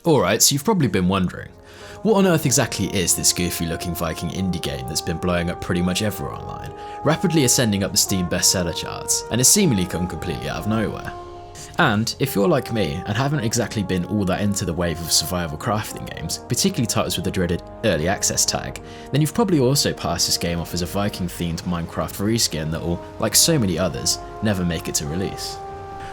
Alright, so you've probably been wondering, what on earth exactly is this goofy looking Viking indie game that's been blowing up pretty much everywhere online, rapidly ascending up the Steam bestseller charts, and has seemingly come completely out of nowhere? And if you're like me and haven't exactly been all that into the wave of survival crafting games, particularly titles with the dreaded early access tag, then you've probably also passed this game off as a Viking themed Minecraft reskin that will, like so many others, never make it to release.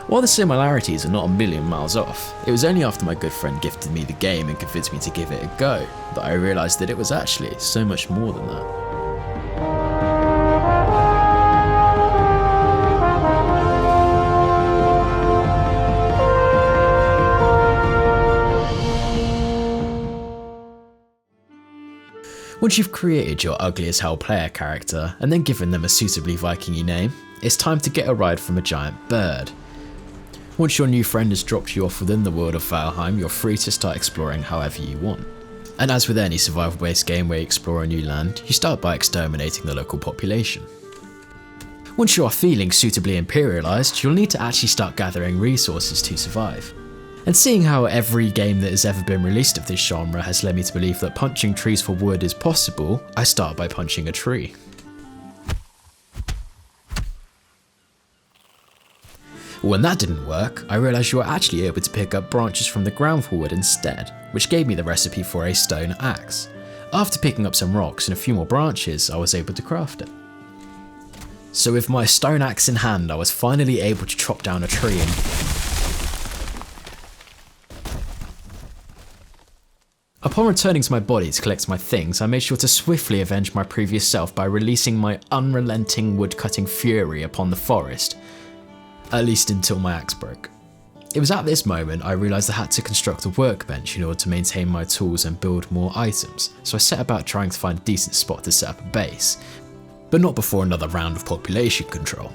While the similarities are not a million miles off, it was only after my good friend gifted me the game and convinced me to give it a go that I realised that it was actually so much more than that. Once you've created your ugly as hell player character and then given them a suitably Viking-y name, it's time to get a ride from a giant bird. Once your new friend has dropped you off within the world of Valheim, you're free to start exploring however you want. And as with any survival based game where you explore a new land, you start by exterminating the local population. Once you are feeling suitably imperialised, you'll need to actually start gathering resources to survive. And seeing how every game that has ever been released of this genre has led me to believe that punching trees for wood is possible, I start by punching a tree. When that didn't work, I realised you were actually able to pick up branches from the ground for wood instead, which gave me the recipe for a stone axe. After picking up some rocks and a few more branches, I was able to craft it. So with my stone axe in hand, I was finally able to chop down a tree and... Upon returning to my body to collect my things, I made sure to swiftly avenge my previous self by releasing my unrelenting woodcutting fury upon the forest, at least until my axe broke. It was at this moment I realised I had to construct a workbench in order to maintain my tools and build more items, so I set about trying to find a decent spot to set up a base, but not before another round of population control.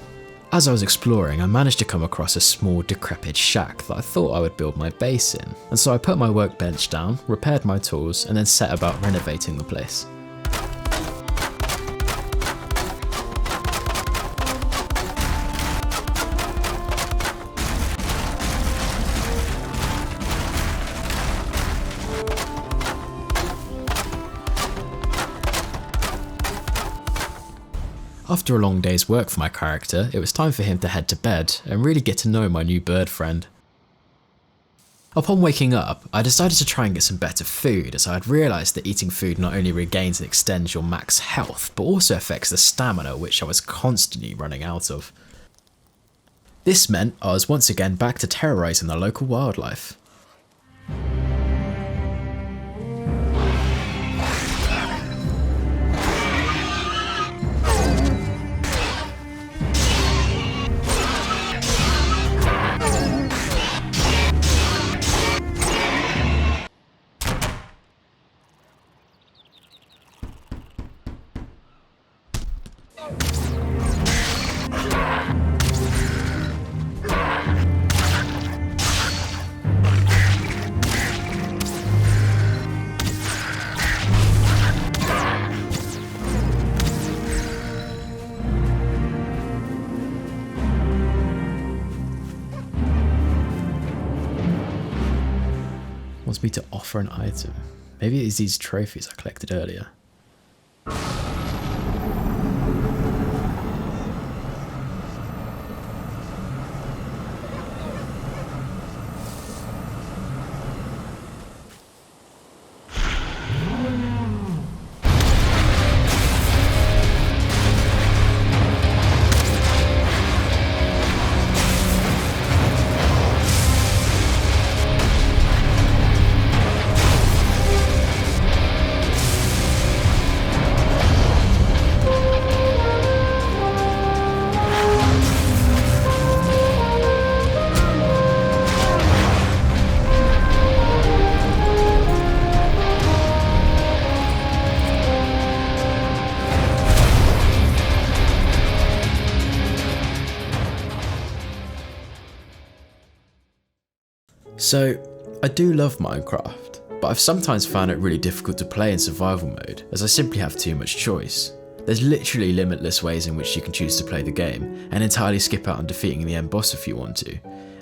As I was exploring, I managed to come across a small decrepit shack that I thought I would build my base in, and so I put my workbench down, repaired my tools, and then set about renovating the place. After a long day's work for my character, it was time for him to head to bed and really get to know my new bird friend. Upon waking up, I decided to try and get some better food, as I had realised that eating food not only regains and extends your max health, but also affects the stamina which I was constantly running out of. This meant I was once again back to terrorising the local wildlife. Wants me to offer an item. Maybe it is these trophies I collected earlier. So, I do love Minecraft, but I've sometimes found it really difficult to play in survival mode, as I simply have too much choice. There's literally limitless ways in which you can choose to play the game, and entirely skip out on defeating the end boss if you want to,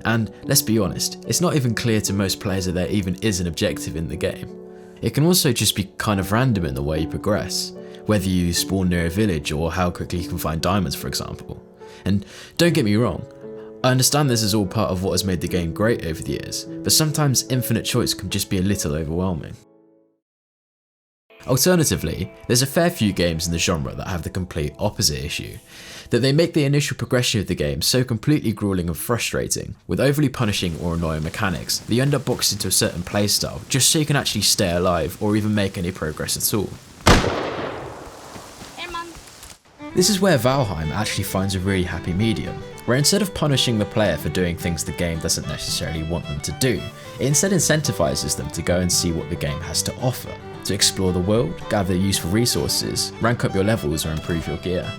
And let's be honest, it's not even clear to most players that there even is an objective in the game. It can also just be kind of random in the way you progress, whether you spawn near a village or how quickly you can find diamonds, for example. And don't get me wrong, I understand this is all part of what has made the game great over the years, but sometimes infinite choice can just be a little overwhelming. Alternatively, there's a fair few games in the genre that have the complete opposite issue, that they make the initial progression of the game so completely grueling and frustrating, with overly punishing or annoying mechanics, that you end up boxed into a certain playstyle just so you can actually stay alive or even make any progress at all. This is where Valheim actually finds a really happy medium, where instead of punishing the player for doing things the game doesn't necessarily want them to do, it instead incentivizes them to go and see what the game has to offer, to explore the world, gather useful resources, rank up your levels or improve your gear.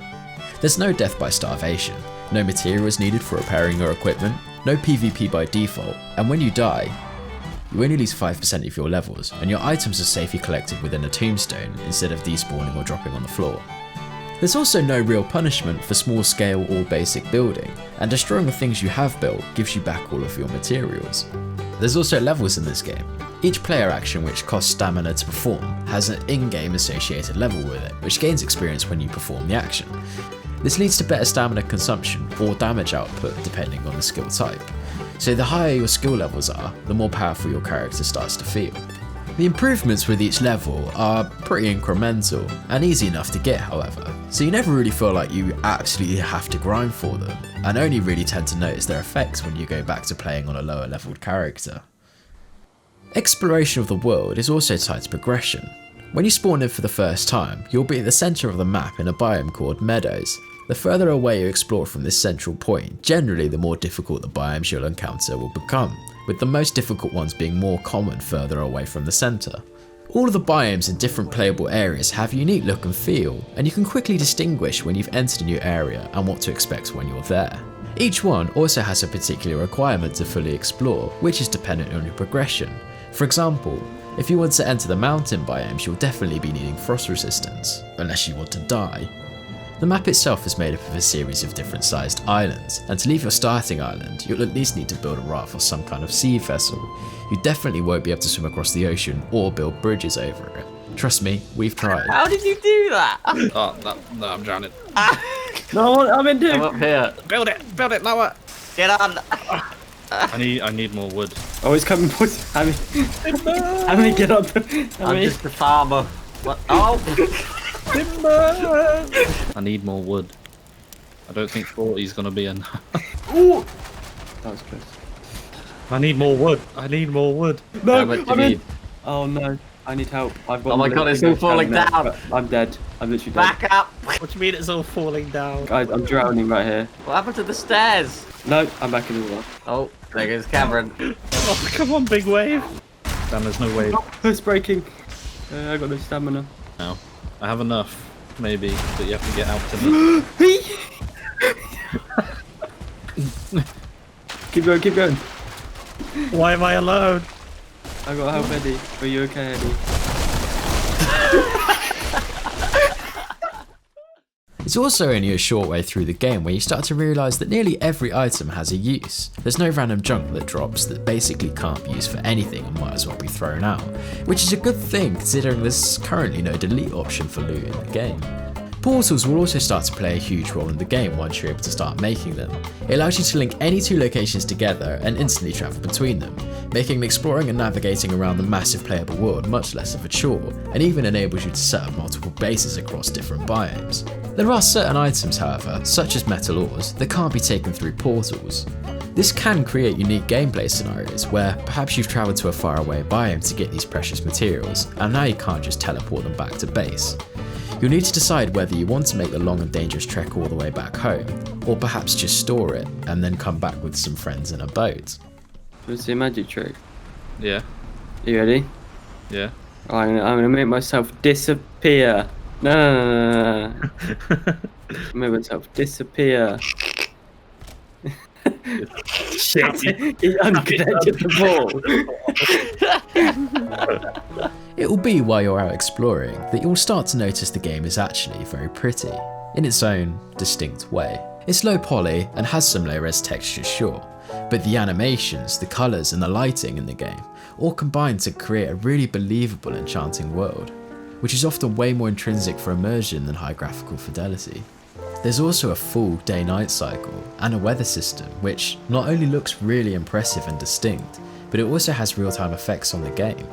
There's no death by starvation, no materials needed for repairing your equipment, no PvP by default, and when you die, you only lose 5% of your levels, and your items are safely collected within a tombstone instead of despawning or dropping on the floor. There's also no real punishment for small scale or basic building, and destroying the things you have built gives you back all of your materials. There's also levels in this game. Each player action which costs stamina to perform has an in-game associated level with it, which gains experience when you perform the action. This leads to better stamina consumption or damage output depending on the skill type. So the higher your skill levels are, the more powerful your character starts to feel. The improvements with each level are pretty incremental and easy enough to get, however, so you never really feel like you absolutely have to grind for them, and only really tend to notice their effects when you go back to playing on a lower leveled character. Exploration of the world is also tied to progression. When you spawn in for the first time, you'll be at the centre of the map in a biome called Meadows. The further away you explore from this central point, generally the more difficult the biomes you'll encounter will become, with the most difficult ones being more common further away from the centre. All of the biomes in different playable areas have a unique look and feel, and you can quickly distinguish when you've entered a new area and what to expect when you're there. Each one also has a particular requirement to fully explore, which is dependent on your progression. For example, if you want to enter the mountain biomes, you'll definitely be needing frost resistance, unless you want to die. The map itself is made up of a series of different sized islands, and to leave your starting island, you'll at least need to build a raft or some kind of sea vessel. You definitely won't be able to swim across the ocean or build bridges over it. Trust me, we've tried. How did you do that? Oh, no, I'm drowning. No, I'm in too. I'm up here. Build it, lower. Get on. I need more wood. Oh, he's coming, boys. Hammy, get up. I'm just a farmer. What? Oh! I need more wood. I don't think 40 is gonna be enough. Ooh! That was close. I need more wood. No, How much do I'm you in. need? Oh no, I need help. I've got. Oh my god, it's all falling down. I'm dead. I'm literally dead. Back up. What do you mean it's all falling down? Guys, I'm drowning right here. What happened to the stairs? No, I'm back in the water. Oh, there goes Cameron. Oh, come on, big wave. Damn, there's no wave. It's breaking. I got no stamina. No. I have enough, maybe, but you have to get out to me. Keep going, keep going. Why am I alone? I got help, Eddie. Are you okay, Eddie? It's also only a short way through the game where you start to realise that nearly every item has a use. There's no random junk that drops that basically can't be used for anything and might as well be thrown out, which is a good thing considering there's currently no delete option for loot in the game. Portals will also start to play a huge role in the game once you're able to start making them. It allows you to link any two locations together and instantly travel between them, making exploring and navigating around the massive playable world much less of a chore, and even enables you to set up multiple bases across different biomes. There are certain items, however, such as metal ores, that can't be taken through portals. This can create unique gameplay scenarios where perhaps you've travelled to a faraway biome to get these precious materials, and now you can't just teleport them back to base. You'll need to decide whether you want to make the long and dangerous trek all the way back home, or perhaps just store it and then come back with some friends in a boat. Let's see a magic trick. Yeah. You ready? Yeah. I'm gonna make myself disappear. No. Make myself disappear. Shit! He unconnected the ball. It will be while you're out exploring that you'll start to notice the game is actually very pretty, in its own distinct way. It's low poly and has some low res textures, sure, but the animations, the colours and the lighting in the game all combine to create a really believable, enchanting world, which is often way more intrinsic for immersion than high graphical fidelity. There's also a full day-night cycle and a weather system which not only looks really impressive and distinct, but it also has real-time effects on the game.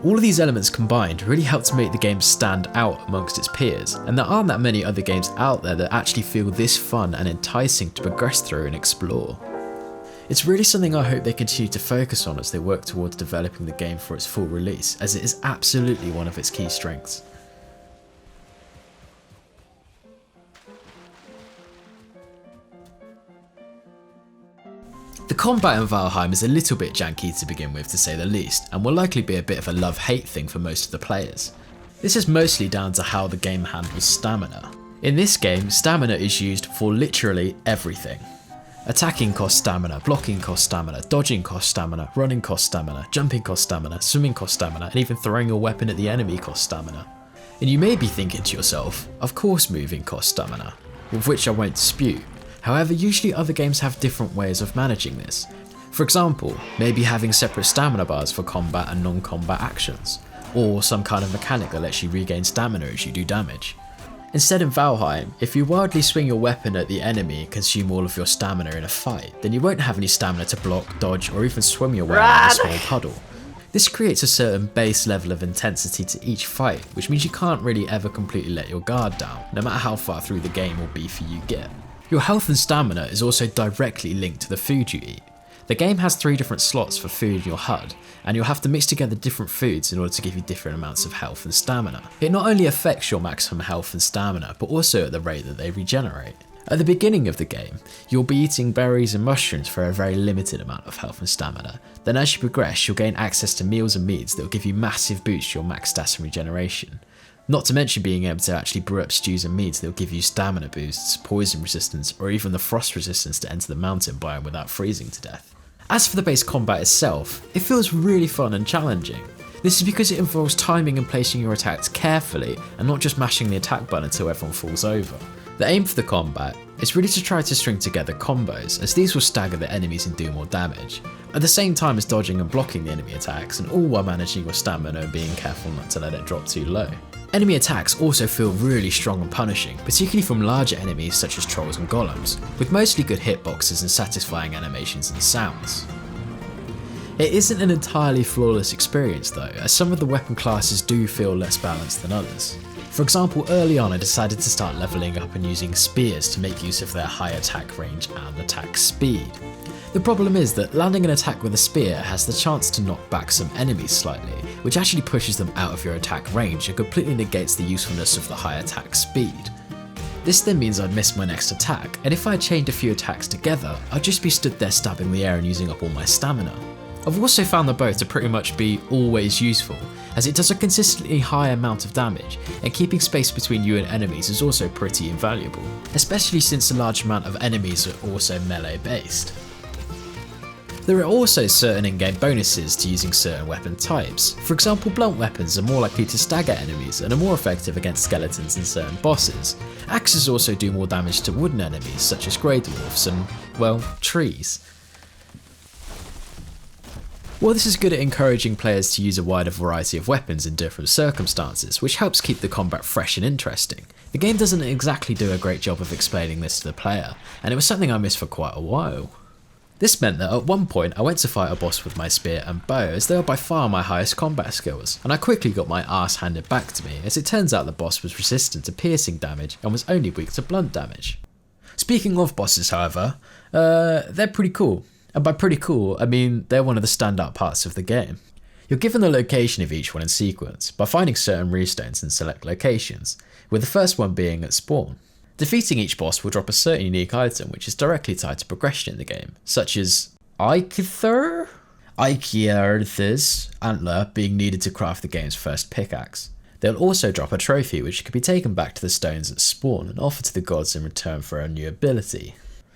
All of these elements combined really help to make the game stand out amongst its peers, and there aren't that many other games out there that actually feel this fun and enticing to progress through and explore. It's really something I hope they continue to focus on as they work towards developing the game for its full release, as it is absolutely one of its key strengths. The combat in Valheim is a little bit janky to begin with, to say the least, and will likely be a bit of a love-hate thing for most of the players. This is mostly down to how the game handles stamina. In this game, stamina is used for literally everything. Attacking costs stamina, blocking costs stamina, dodging costs stamina, running costs stamina, jumping costs stamina, swimming costs stamina, and even throwing your weapon at the enemy costs stamina. And you may be thinking to yourself, of course moving costs stamina, with which I won't dispute. However, usually other games have different ways of managing this. For example, maybe having separate stamina bars for combat and non-combat actions, or some kind of mechanic that lets you regain stamina as you do damage. Instead in Valheim, if you wildly swing your weapon at the enemy and consume all of your stamina in a fight, then you won't have any stamina to block, dodge, or even swim your way out of a small puddle. This creates a certain base level of intensity to each fight, which means you can't really ever completely let your guard down, no matter how far through the game or beefy you get. Your health and stamina is also directly linked to the food you eat. The game has 3 different slots for food in your HUD, and you'll have to mix together different foods in order to give you different amounts of health and stamina. It not only affects your maximum health and stamina, but also at the rate that they regenerate. At the beginning of the game, you'll be eating berries and mushrooms for a very limited amount of health and stamina. Then as you progress, you'll gain access to meals and meats that will give you massive boosts to your max stats and regeneration. Not to mention being able to actually brew up stews and meats that will give you stamina boosts, poison resistance, or even the frost resistance to enter the mountain biome without freezing to death. As for the base combat itself, it feels really fun and challenging. This is because it involves timing and placing your attacks carefully and not just mashing the attack button until everyone falls over. The aim for the combat is really to try to string together combos, as these will stagger the enemies and do more damage, at the same time as dodging and blocking the enemy attacks, and all while managing your stamina and being careful not to let it drop too low. Enemy attacks also feel really strong and punishing, particularly from larger enemies such as trolls and golems, with mostly good hitboxes and satisfying animations and sounds. It isn't an entirely flawless experience though, as some of the weapon classes do feel less balanced than others. For example, early on I decided to start leveling up and using spears to make use of their high attack range and attack speed. The problem is that landing an attack with a spear has the chance to knock back some enemies slightly, which actually pushes them out of your attack range and completely negates the usefulness of the high attack speed. This then means I'd miss my next attack, and if I chained a few attacks together, I'd just be stood there stabbing the air and using up all my stamina. I've also found the bow to pretty much be always useful, as it does a consistently high amount of damage, and keeping space between you and enemies is also pretty invaluable, especially since a large amount of enemies are also melee based. There are also certain in-game bonuses to using certain weapon types. For example, blunt weapons are more likely to stagger enemies and are more effective against skeletons and certain bosses. Axes also do more damage to wooden enemies such as grey dwarfs and, well, trees. While this is good at encouraging players to use a wider variety of weapons in different circumstances, which helps keep the combat fresh and interesting, the game doesn't exactly do a great job of explaining this to the player, and it was something I missed for quite a while. This meant that at one point I went to fight a boss with my spear and bow, as they were by far my highest combat skills, and I quickly got my ass handed back to me, as it turns out the boss was resistant to piercing damage and was only weak to blunt damage. Speaking of bosses however, they're pretty cool, and by pretty cool I mean they're one of the standout parts of the game. You're given the location of each one in sequence by finding certain restones in select locations, with the first one being at spawn. Defeating each boss will drop a certain unique item which is directly tied to progression in the game, such as Eikerth's antler being needed to craft the game's first pickaxe. They'll also drop a trophy which can be taken back to the stones at spawn and offered to the gods in return for a new ability.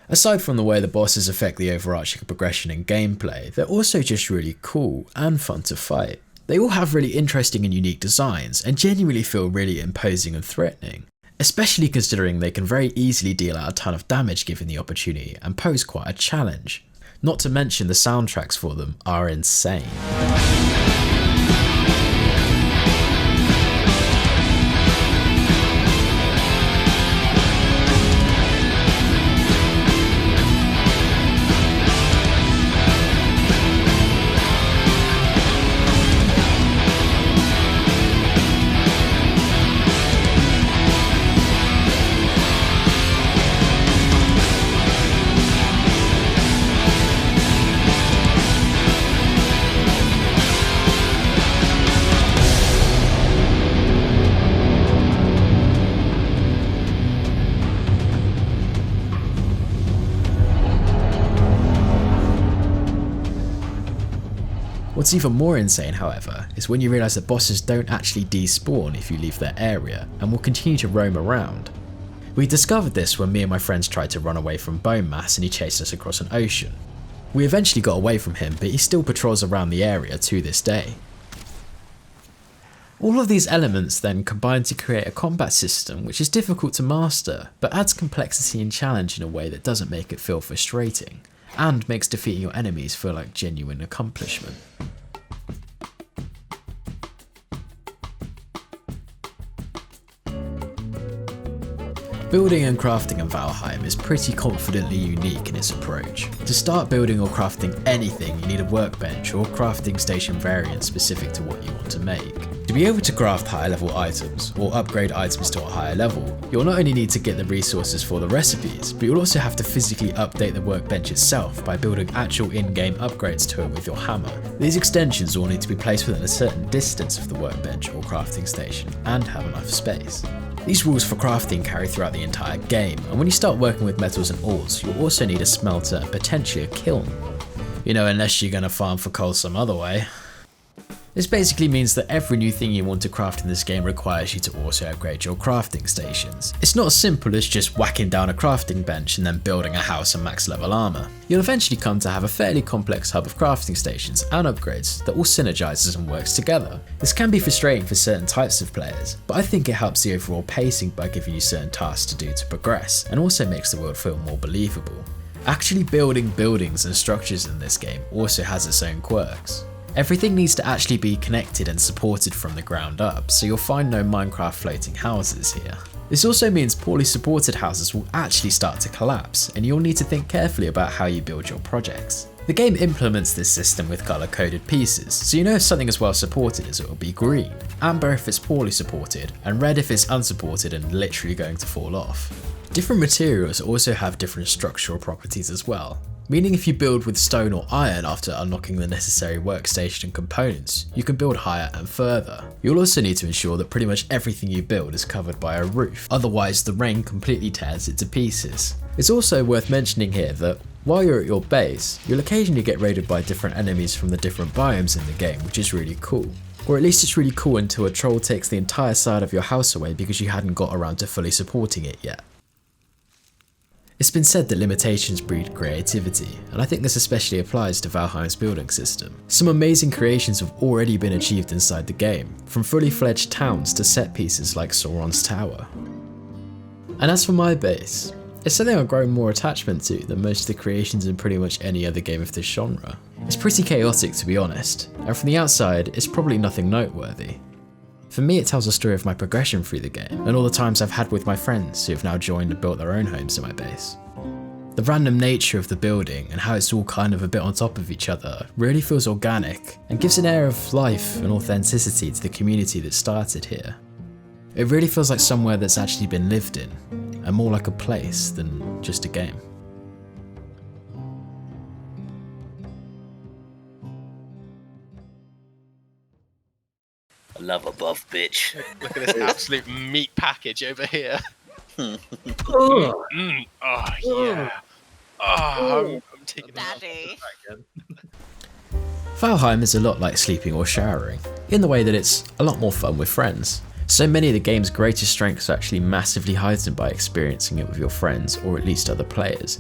Aside from the way the bosses affect the overarching progression in gameplay, they're also just really cool and fun to fight. They all have really interesting and unique designs and genuinely feel really imposing and threatening, especially considering they can very easily deal out a ton of damage given the opportunity and pose quite a challenge. Not to mention the soundtracks for them are insane. What's even more insane, however, is when you realise that bosses don't actually despawn if you leave their area, and will continue to roam around. We discovered this when me and my friends tried to run away from Bone Mass and he chased us across an ocean. We eventually got away from him, but he still patrols around the area to this day. All of these elements then combine to create a combat system which is difficult to master, but adds complexity and challenge in a way that doesn't make it feel frustrating, and makes defeating your enemies feel like genuine accomplishment. Building and crafting in Valheim is pretty confidently unique in its approach. To start building or crafting anything, you need a workbench or crafting station variant specific to what you want to make. To be able to craft higher level items, or upgrade items to a higher level, you'll not only need to get the resources for the recipes, but you'll also have to physically update the workbench itself by building actual in-game upgrades to it with your hammer. These extensions all need to be placed within a certain distance of the workbench or crafting station, and have enough space. These rules for crafting carry throughout the entire game, and when you start working with metals and ores, you'll also need a smelter and potentially a kiln. You know, unless you're gonna farm for coal some other way. This basically means that every new thing you want to craft in this game requires you to also upgrade your crafting stations. It's not as simple as just whacking down a crafting bench and then building a house and max level armor. You'll eventually come to have a fairly complex hub of crafting stations and upgrades that all synergizes and works together. This can be frustrating for certain types of players, but I think it helps the overall pacing by giving you certain tasks to do to progress, and also makes the world feel more believable. Actually building buildings and structures in this game also has its own quirks. Everything needs to actually be connected and supported from the ground up, so you'll find no Minecraft floating houses here. This also means poorly supported houses will actually start to collapse, and you'll need to think carefully about how you build your projects. The game implements this system with colour-coded pieces, so you know if something is well supported as it will be green, amber if it's poorly supported, and red if it's unsupported and literally going to fall off. Different materials also have different structural properties as well, meaning if you build with stone or iron after unlocking the necessary workstation and components, you can build higher and further. You'll also need to ensure that pretty much everything you build is covered by a roof, otherwise the rain completely tears it to pieces. It's also worth mentioning here that while you're at your base, you'll occasionally get raided by different enemies from the different biomes in the game, which is really cool. Or at least it's really cool until a troll takes the entire side of your house away because you hadn't got around to fully supporting it yet. It's been said that limitations breed creativity, and I think this especially applies to Valheim's building system. Some amazing creations have already been achieved inside the game, from fully fledged towns to set pieces like Sauron's Tower. And as for my base, it's something I've grown more attachment to than most of the creations in pretty much any other game of this genre. It's pretty chaotic to be honest, and from the outside it's probably nothing noteworthy. For me, it tells a story of my progression through the game, and all the times I've had with my friends who have now joined and built their own homes in my base. The random nature of the building and how it's all kind of a bit on top of each other really feels organic, and gives an air of life and authenticity to the community that started here. It really feels like somewhere that's actually been lived in, and more like a place than just a game. Love a buff bitch. Look at this absolute meat package over here. Oh, Oh yeah. Oh, I'm taking Daddy. Valheim is a lot like sleeping or showering, in the way that it's a lot more fun with friends. So many of the game's greatest strengths are actually massively heightened by experiencing it with your friends, or at least other players,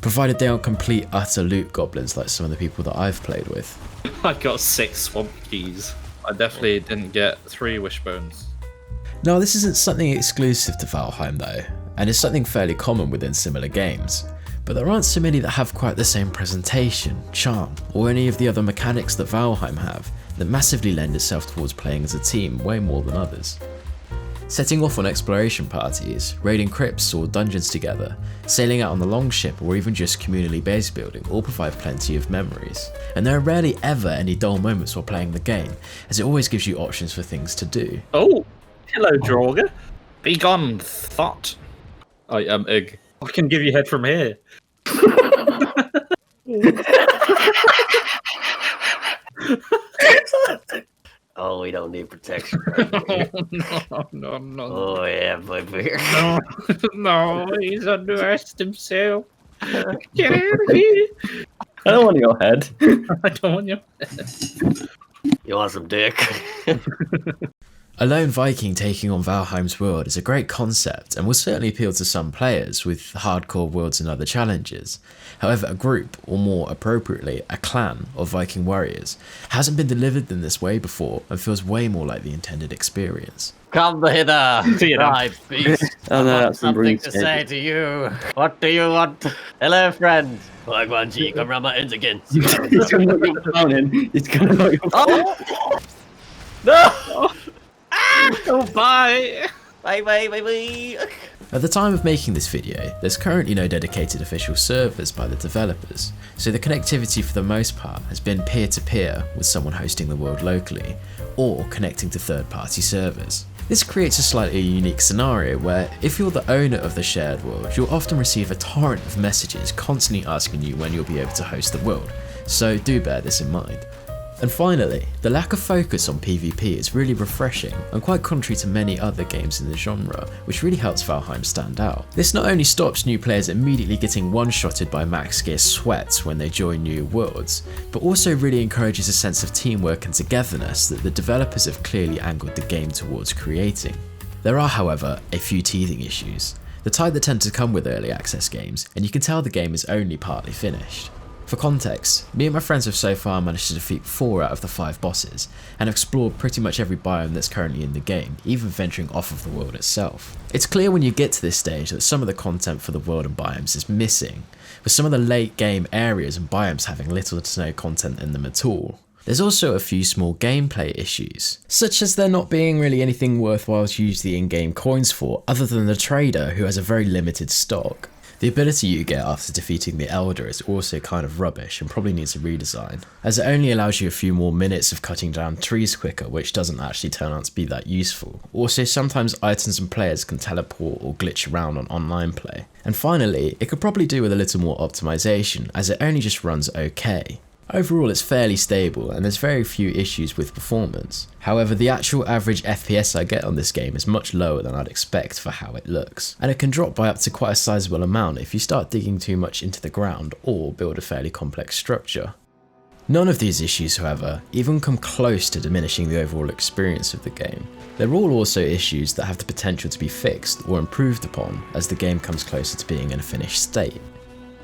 provided they aren't complete utter loot goblins like some of the people that I've played with. I got 6 swamp keys. I definitely didn't get 3 wishbones. Now this isn't something exclusive to Valheim though, and is something fairly common within similar games. But there aren't so many that have quite the same presentation, charm, or any of the other mechanics that Valheim have that massively lend itself towards playing as a team way more than others. Setting off on exploration parties, raiding crypts or dungeons together, sailing out on the longship or even just communally base building all provide plenty of memories. And there are rarely ever any dull moments while playing the game, as it always gives you options for things to do. Oh, hello, Draugr. Be gone, thought. I am Egg. I can give you head from here. Oh, we don't need protection. No. Oh, yeah, baby. No, no, he's underestimated himself. Get out of here. I don't want your head. I don't want you. You want some dick? A lone Viking taking on Valheim's world is a great concept and will certainly appeal to some players with hardcore worlds and other challenges. However, a group, or more appropriately, a clan of Viking warriors, hasn't been delivered in this way before and feels way more like the intended experience. Come hither, my beast. Oh no, I've that's some something to RuneScape. say to you. What do you want? Hello, friend. Wagwanji, come round my ends again. He's gonna knock your phone in. He's gonna knock your Oh! No! Oh, bye. Bye, bye, bye, bye. At the time of making this video, there's currently no dedicated official servers by the developers, so the connectivity for the most part has been peer-to-peer with someone hosting the world locally, or connecting to third-party servers. This creates a slightly unique scenario where, if you're the owner of the shared world, you'll often receive a torrent of messages constantly asking you when you'll be able to host the world, so do bear this in mind. And finally, the lack of focus on PvP is really refreshing and quite contrary to many other games in the genre, which really helps Valheim stand out. This not only stops new players immediately getting one-shotted by max gear sweats when they join new worlds, but also really encourages a sense of teamwork and togetherness that the developers have clearly angled the game towards creating. There are, however, a few teething issues, the type that tend to come with early access games, and you can tell the game is only partly finished. For context, me and my friends have so far managed to defeat 4 out of the 5 bosses, and have explored pretty much every biome that's currently in the game, even venturing off of the world itself. It's clear when you get to this stage that some of the content for the world and biomes is missing, with some of the late game areas and biomes having little to no content in them at all. There's also a few small gameplay issues, such as there not being really anything worthwhile to use the in-game coins for other than the trader who has a very limited stock. The ability you get after defeating the Elder is also kind of rubbish and probably needs a redesign, as it only allows you a few more minutes of cutting down trees quicker, which doesn't actually turn out to be that useful. Also, sometimes items and players can teleport or glitch around on online play. And finally, it could probably do with a little more optimization, as it only just runs okay. Overall, it's fairly stable and there's very few issues with performance. However, the actual average FPS I get on this game is much lower than I'd expect for how it looks, and it can drop by up to quite a sizable amount if you start digging too much into the ground or build a fairly complex structure. None of these issues, however, even come close to diminishing the overall experience of the game. They're all also issues that have the potential to be fixed or improved upon as the game comes closer to being in a finished state.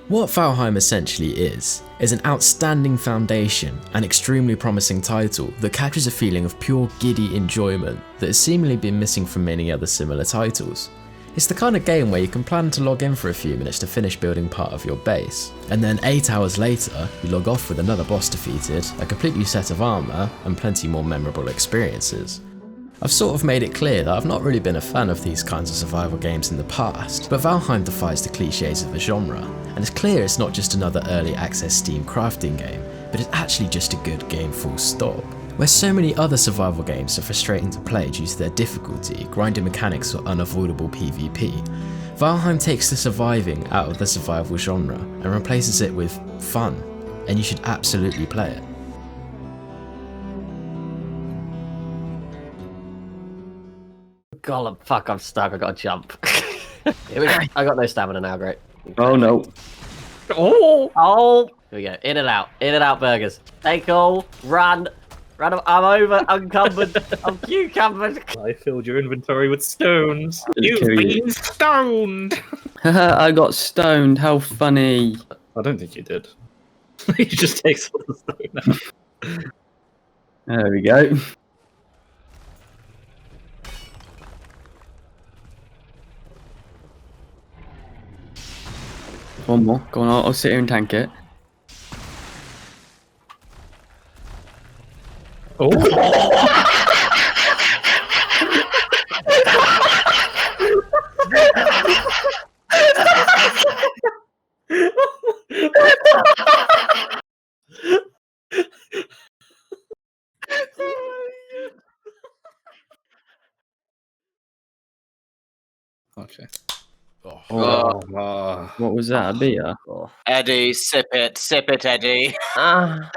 What Valheim essentially is an outstanding foundation and extremely promising title that captures a feeling of pure giddy enjoyment that has seemingly been missing from many other similar titles. It's the kind of game where you can plan to log in for a few minutes to finish building part of your base, and then 8 hours later you log off with another boss defeated, a complete new set of armour, and plenty more memorable experiences. I've sort of made it clear that I've not really been a fan of these kinds of survival games in the past, but Valheim defies the cliches of the genre, and it's clear it's not just another early access Steam crafting game, but it's actually just a good game full stop. Where so many other survival games are frustrating to play due to their difficulty, grinding mechanics or unavoidable PvP, Valheim takes the surviving out of the survival genre and replaces it with fun, and you should absolutely play it. God, fuck, I'm stuck. I gotta jump. Here we go. I got no stamina now, great. Oh no. Oh! Here we go. In and out burgers. Take all, run. I'm over, uncumbered, I'm cucumbered. I filled your inventory with stones. You've kill been you. stoned. I got stoned. How funny. I don't think you did. He just takes all the stone out. There we go. One more. Go on, I'll sit here and tank it. Oh, okay. Oh. Oh. What was that? A beer? Oh. Eddie, sip it, Eddie. Ah.